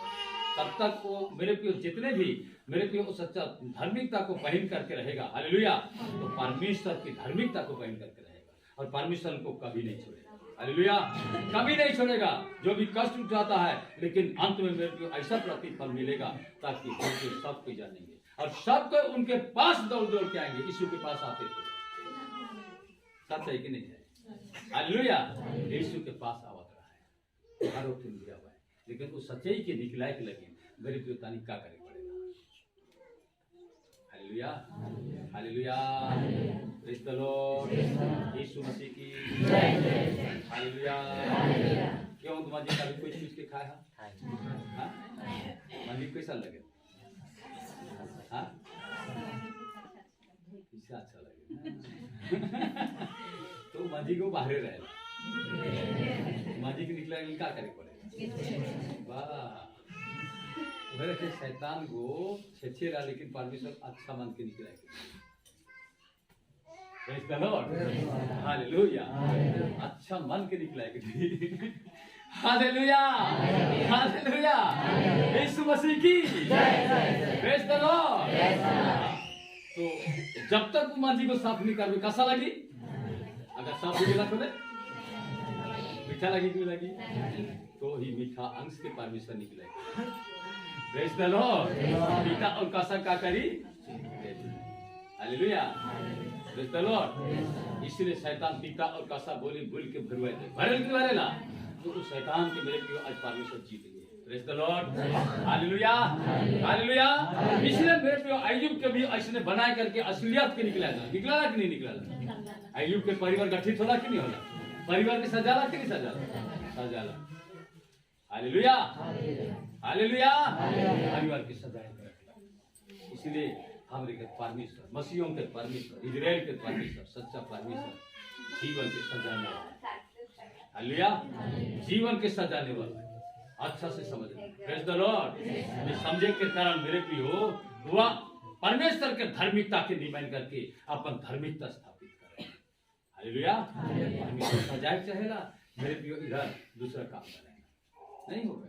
तब तक वो मेरे प्रिय जितने भी मेरे प्रिय सच्चा धार्मिकता को पहन करके रहेगा, हालेलुया, तो परमेश्वर की धार्मिकता को पहन करके रहेगा और परमेश्वर को कभी नहीं छोड़ेगा, हालेलुया, कभी नहीं छोड़ेगा। जो भी कष्ट उठाता है लेकिन अंत में मेरे को ऐसा प्रतिफल मिलेगा ताकि सब कोई जानेंगे और सब कोई उनके पास दौड़ दौड़ के आएंगे। यीशु के पास आते थे, सच है कि नहीं है, हालेलुया। यीशु के पास आवत रहा है, आरोप दिया हुआ है, लेकिन उस सच्चाई के दिखलाए के लगे मेरे प्रिय तानी क्या करे पड़ेगा, hallelujah, hallelujah, praise the Lord, यीशु मसीह की जय, हालेलुया। क्यों तुम जी कभी कोई चीज के खाए हां, मंदिर कैसा लगे, हां, कैसा अच्छा लगे तो मंदिर को बाहर रहेगा, मंदिर के निकला क्या करे पड़ेगा, वाह। वह शैतान को छेछेरा लेकिन परमेश्वर अच्छा मान के निकला, प्रेज द लॉर्ड, हालेलुया, अच्छा मान के निकला, हालेलुया, हालेलुया, यीशु मसीह की जय, प्रेज द लॉर्ड। तो जब तक मंदिर को साफ नहीं करवे कैसा लगी, अगर साफ हो गया तो मीठा लगी क्यों लगी, तो ही मीठा अंश के परमेश्वर निकलेगा, प्रेज द लॉर्ड। पिता और कासा का करी, हालेलुया, प्रेज द लॉर्ड। इसलिए शैतान पिता और कासा बोली भूल के भरवाए थे, भरल के भरेला तो उस शैतान के मेरे प्रिय आज परमेश्वर जीत गए, praise the Lord, hallelujah, hallelujah. इसलिए मेरे प्रिय अय्यूब के भी ऐसे बनाए करके असलियत के निकला कि नहीं निकला। अय्यूब के परिवार गठित होला कि नहीं होला, परिवार के सजाला कि नहीं सजाला, सजाला, हालेलुया, हालेलुया, परिवार के सजाए। इसलिए हमारे के परमेश्वर, मसीहों के परमेश्वर, इजराइल के परमेश्वर, सच्चा परमेश्वर जीवन के सजाने वाला, हालेलुया, जीवन के सजाने वाला, अच्छा से समझना, प्रेज द लॉर्ड। ये समझे के कारण मेरे प्रियो हुआ परमेश्वर के धार्मिकता के नियमन करके अपन धार्मिकता स्थापित करें, हालेलुया। परमेश्वर सजाए चाहेला मेरे प्रियो, इधर दूसरा काम करें नहीं होगा,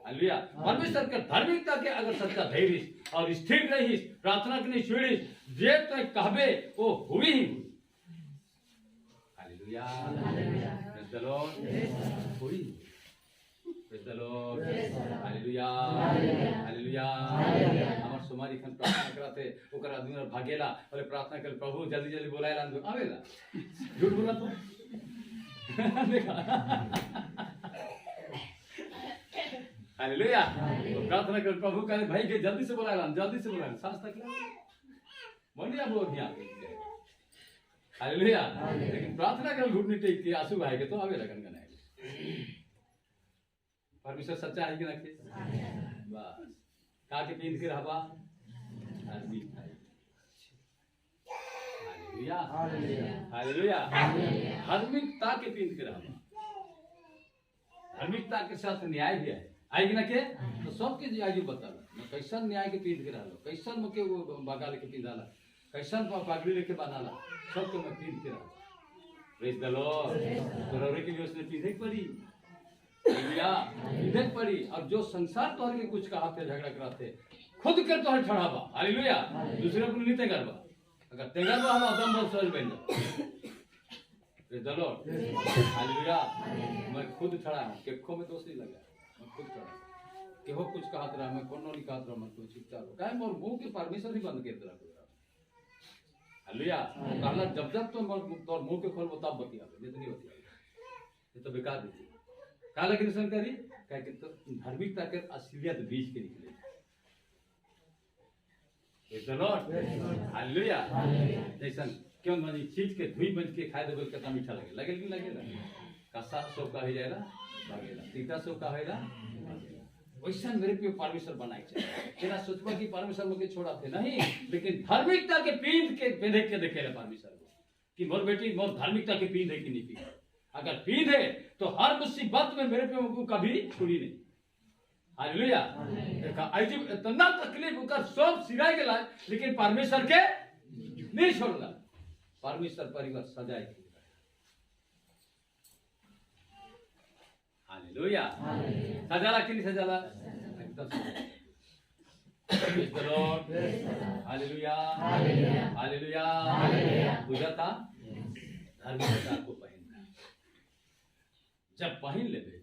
हालेलुया। परमेश्वर के धार्मिकता के अगर सच्चा धैर्य और स्थिर रही, प्रार्थना के नहीं छोड़ी, जे तो कहबे वो हुई ही हुई, hallelujah. Hallelujah, praise the Lord, कोई praise the Lord, hallelujah, hallelujah. हमार सोमारी खन प्रार्थना कराते ओकर आदमी भागेला बोले प्रार्थना कर प्रभु जल्दी जल्दी बोलाएला आवेला, झूठ बोला तो देखा हालेलुया। तो प्रार्थना कर प्रभु कहे भाई के जल्दी से बुलाएला सांस तक ले मंडिया बोल दिया हालेलुया। लेकिन प्रार्थना कर घुटने टेक के आंसू भाई के तो आवे लगन गना परमेश्वर सच्चा है कि ना के बस का के पींद के रहबा आदमी हालेलुया, हालेलुया, धार्मिकता के पींद के रहबा, धार्मिकता के साथ न्याय भी है आएगी ना के तो सबके आगे बताला मैं कैसन न्याय के पींद के रहलो, कैसन मके वो बगा लेके पींदाला, कैसन पगड़ी लेके बनाला, सबको मैं पींद के रहला। Praise the Lord. तो रोरे के भी उसने पींधे पड़ी हालेलुया, पींधे पड़ी। और जो संसार तोहर के कुछ कहाते झगड़ा कराते खुद के तोहर ठहराबा हालेलुया, दूसरे को नहीं तेगरबा, अगर तेगरबा हम आदम बहुत सहज बन जा। Praise the Lord, hallelujah. मैं खुद ठहरा हूं, केखो में दोष नहीं लगा, मैं खुद ठहरा केहो कुछ कहत रहा मैं कोनो नहीं कहत रहा, मैं कुछ चुपचाप काहे मोर मुंह के परमेश्वर ही बंद कर देला हालेलुया। कहला जब जब तो तोर मुंह के खोल तब बतिया जितनी बतिया ये तो बेकार दी कहला कि निशन करी कह के तो धार्मिकता के असलियत बीच के निकले। Praise the Lord, hallelujah. जैसन क्यों मनी चीज के धुई बन के खाए देबे कितना मीठा लगे लगे नहीं लगेला, कसा सो का हो जाएला लगेला, तीता सो का होएला वैसा मेरे पे परमेश्वर बनाए तेरा सोचबा कि परमेश्वर मुझे छोड़ा थे नहीं, लेकिन धार्मिकता के पींध के पहने के देखेला परमेश्वर को कि मोर बेटी मोर धार्मिकता के पींध है कि नहीं पींध। अगर पींध है तो हर मुसीबत में मेरे पे उनको कभी छुड़ी नहीं हालेलुया। ऐसी इतना तकलीफ होकर सब सिराय गेला लेकिन परमेश्वर के नहीं छोड़ला, परमेश्वर परिवार सजाए के हालेलुया। सजाला कि नहीं सजाला एकदम praise the Lord, hallelujah, hallelujah. बुझाता धार्मिकता को पहनना, जब पहन लेबे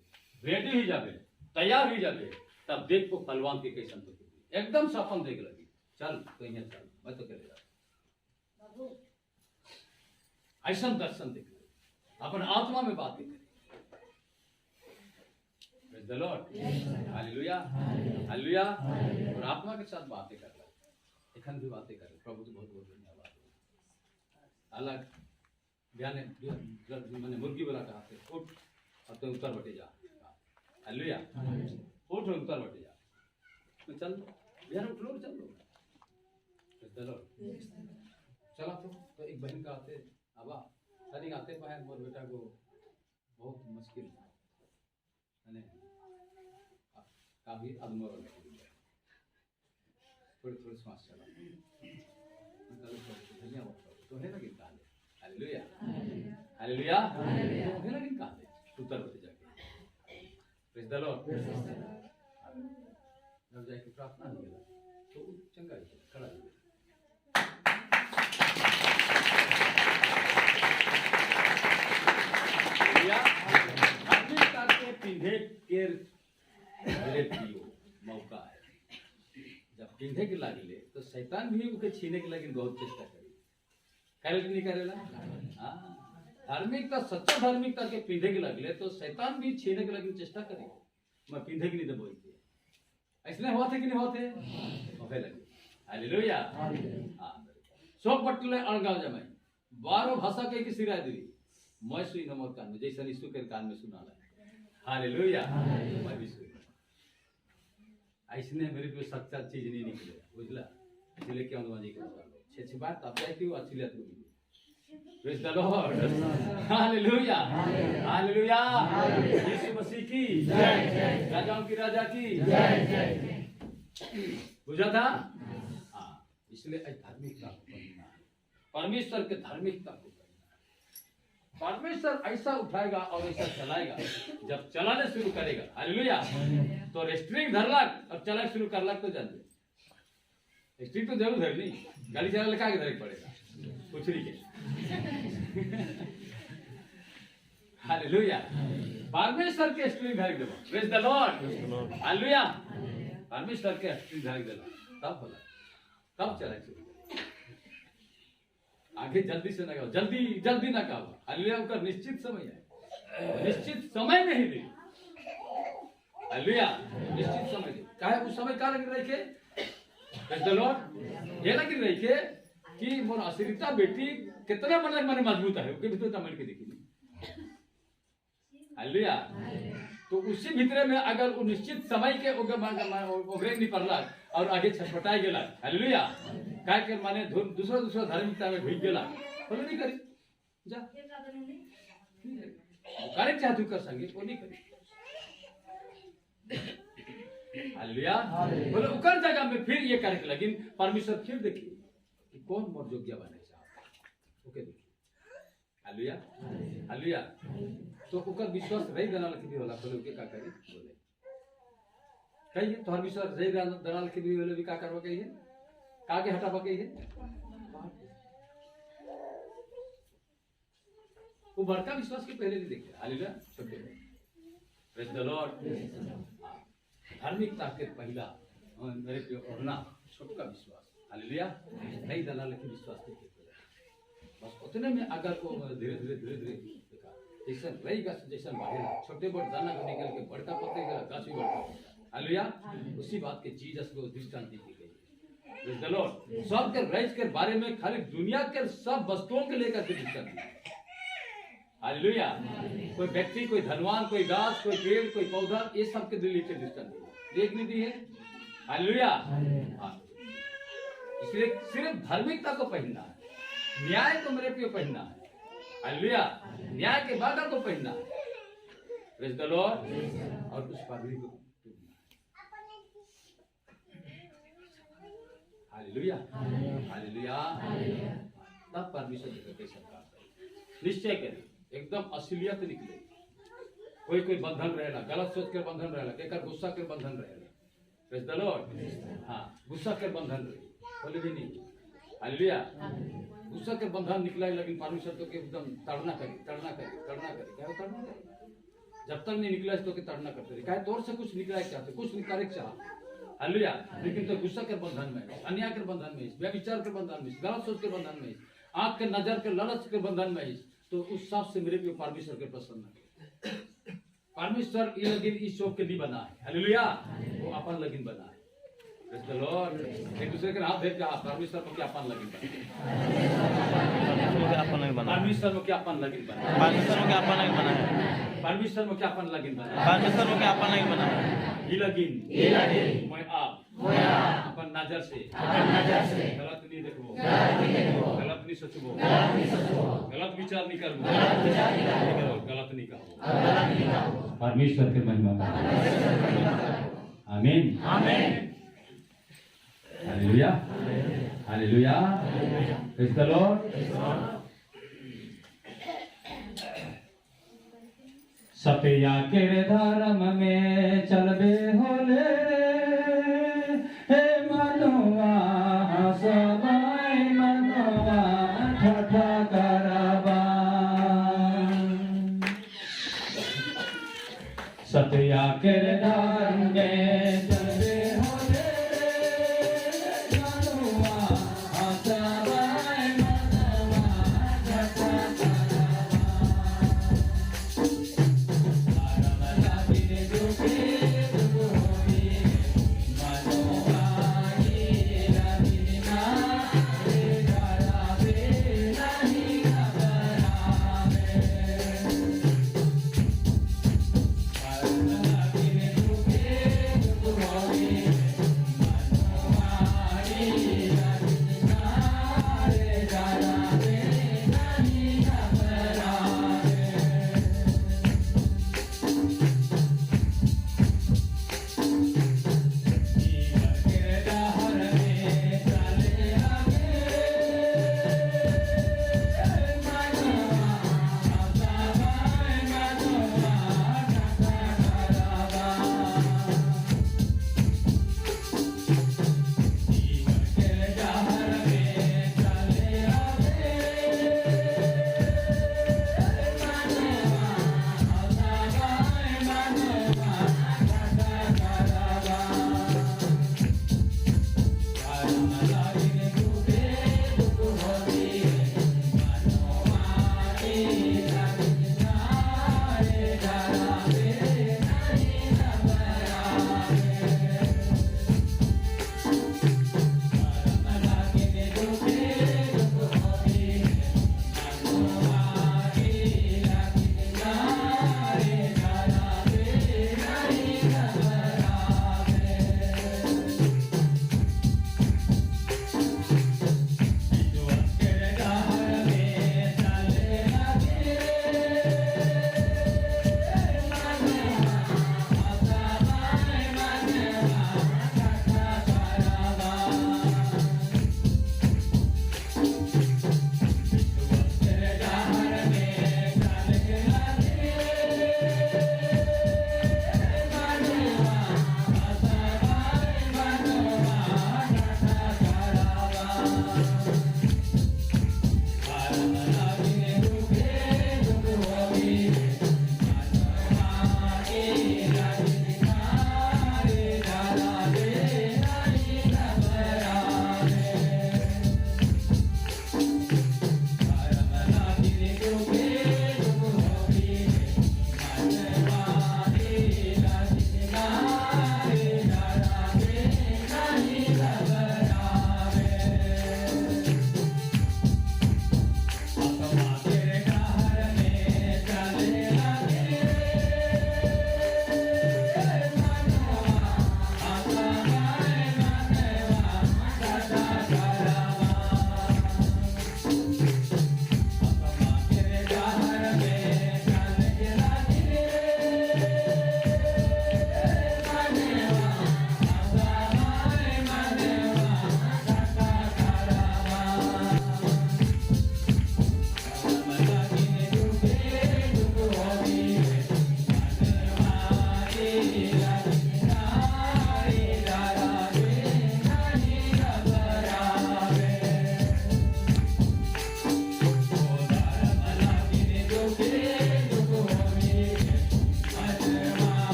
रेडी ही जाबे तैयार ही जाबे तब देख को पहलवान के कैसन तो एकदम सपन देख लगी चल तो यहाँ चल मैं तो करेगा ऐसा दर्शन देख ले अपन आत्मा में बातें करे। Praise the Lord, hallelujah, hallelujah. और आत्मा के साथ बातें कर रहा एखन भी बातें कर प्रभु तो बहुत बहुत धन्यवाद अलग ज्ञान मैंने मुर्गी वाला कहा थे उठ और तो उत्तर बटे जा हालेलुया, उठ और उत्तर बटे जा मैं चल यार उठ लो चल लो प्रेज द लॉर्ड। चला तो एक बहन का आते आवा सनी आते बहन मोर बेटा को बहुत मुश्किल है काफी अधमोर थोड़ी थोड़ी सांस चला धन्यवाद तो है लगे काले हालेलुया, हालेलुया। तो है लगे काले उत्तर होते जाके प्रेज द लॉर्ड। जब जाके प्रार्थना हो गया तो चंगा खड़ा हो पिंधे के मेरे प्रियो मौका है जब पिंधे के लागले तो शैतान भी उनके छीने के लगे बहुत चेष्टा करे नहीं करेला। हाँ धार्मिकता सच्चा धार्मिकता के पिंधे के लगले तो शैतान भी छीने के लगे चेष्टा करेगा मैं पिंधे के नहीं दबो ऐसने हुआ थे कि नहीं होते होते लगे हालेलुया। हाँ सब पटले अड़गाव जमाई 12 भाषा के सिरा दी मैं सुई नमोर कान में जैसा यीशु के कान में सुना ला हालेलुया। मैं भी सुई ऐसने मेरे पे सच्चा चीज नहीं निकले बुझला इसलिए क्या जी के छे बात अब जाए कि अच्छी लेत होगी। Praise the Lord, hallelujah, hallelujah. यीशु मसीह की जय, राजाओं की राजा की जय। बुझा था हाँ इसलिए धार्मिकता को पढ़ना है परमेश्वर के धार्मिकता को परमेश्वर ऐसा उठाएगा और ऐसा चलाएगा जब चलाने शुरू करेगा हालेलुया तो रेस्ट्रिंग धरलक और चलाना शुरू करलक तो जान रेस्ट्रिंग तो जरूर धरनी गाड़ी चलाने का धरे पड़ेगा कुछ नहीं के हालेलुया। परमेश्वर के स्ट्रिंग धरी देबो। Praise the Lord. हालेलुया। परमेश्वर के स्ट्रिंग धरी देबो तब होला, तब चले छी आगे। जल्दी से ना गाओ, जल्दी ना गाओ। हालेलुया। उनका निश्चित समय है, निश्चित समय में ही दे। हालेलुया। निश्चित समय दे। काहे उस समय का लग रही के? Praise the Lord. ये लग रही के कि मोर आश्रिता बेटी कितना मन मजबूत है, ओके भीतर मिल के देखी। हालेलुया। तो उसी भीतर में अगर वो निश्चित समय के ओगरे नहीं पड़ला और आगे छटपटाई गेला। हालेलुया। काय के माने दूसरा धार्मिकता में घुस गेला, बोले नहीं करी जा करे चाहे तू कर संगे, वो नहीं करी। हालेलुया। बोले उकर जगह में फिर ये करे लेकिन परमेश्वर फिर देखिए कि कौन मोर योग्य बने चाहता, ओके देखिए। हालेलुया। हालेलुया। तो उकर विश्वास रही दलाल के भी होला, बोले के का करी, बोले कहिए तोहर विश्वास रही दलाल के भी बोले भी का करबा कहिए, कागे हटाबा कहिए। वो बड़का विश्वास के पहले नहीं देखते। हालेलुया। छोटे प्रेज द लॉर्ड। धार्मिकता के पहला मेरे पे ओढ़ना छोटा विश्वास। हालेलुया। नहीं दलाल के विश्वास देखते बस उतने में अगर वो धीरे धीरे जैसे रहेगा, जैसे बढ़ेगा छोटे बड़ दाना को निकल के बड़का पतेगा, गाछ भी बढ़ता। हालेलुया। उसी बात के चीज को दृष्टांत दी गई। Praise the Lord. सब के राइज के बारे में खाली दुनिया के सब वस्तुओं के लेकर के दृष्टांत दी। हालेलुया। कोई व्यक्ति, कोई धनवान, कोई गाछ, कोई पेड़, कोई पौधा, ये सब के दिल के दृष्टांत दी, देख नहीं दी है। हालेलुया। इसलिए सिर्फ धार्मिकता को पहनना है, न्याय को मेरे पे पहनना है। हालेलुया। न्याय के बाधा को पहनना है। Praise the Lord. और उस पादरी को हालेलुया। हालेलुया। तब परमेश्वर के सरकार निश्चय करें, एकदम असलियत निकले। कोई बंधन रहेला, गलत सोच के बंधन रहेला, केकर गुस्सा के बंधन रहेला। Praise the Lord. हाँ, गुस्सा के बंधन रहे, बोले भी नहीं। हालेलुया। गुस्सा के बंधन निकला, लेकिन परमेश्वर तो के एकदम तड़ना करी। क्या तड़ना करी? जब तक नहीं निकला तो के तड़ना करते रहे। क्या तोर से कुछ निकला चाहते, कुछ निकाले चाह। हालेलुया। लेकिन तो गुस्सा के बंधन में, अन्याय के बंधन में, व्यभिचार के बंधन में, गलत सोच के बंधन में, आंख के नजर के लालच के बंधन में, तो उस सब से मेरे पे परमेश्वर के प्रसन्न है। परमेश्वर ये लगिन इस शोक के नहीं बना है। हालेलुया। वो अपन लगिन बना है। Praise the Lord. एक दूसरे के हाथ देख के परमेश्वर को क्या अपन लगिन बना, परमेश्वर में क्या अपन लगिन बना, परमेश्वर में क्या अपन लगिन बना है, परमेश्वर में क्या अपन लगिन बना, परमेश्वर में क्या अपन लगिन बना है। ये लगिन मैं आप अपन नजर से गलत नहीं देखबो, गलत नहीं सोचबो, गलत विचार नहीं करबो, गलत नहीं कहबो। परमेश्वर के महिमा का आमीन। आमीन। Hallelujah. Hallelujah. Praise the Lord. सतिया के धर्म में चलबे होले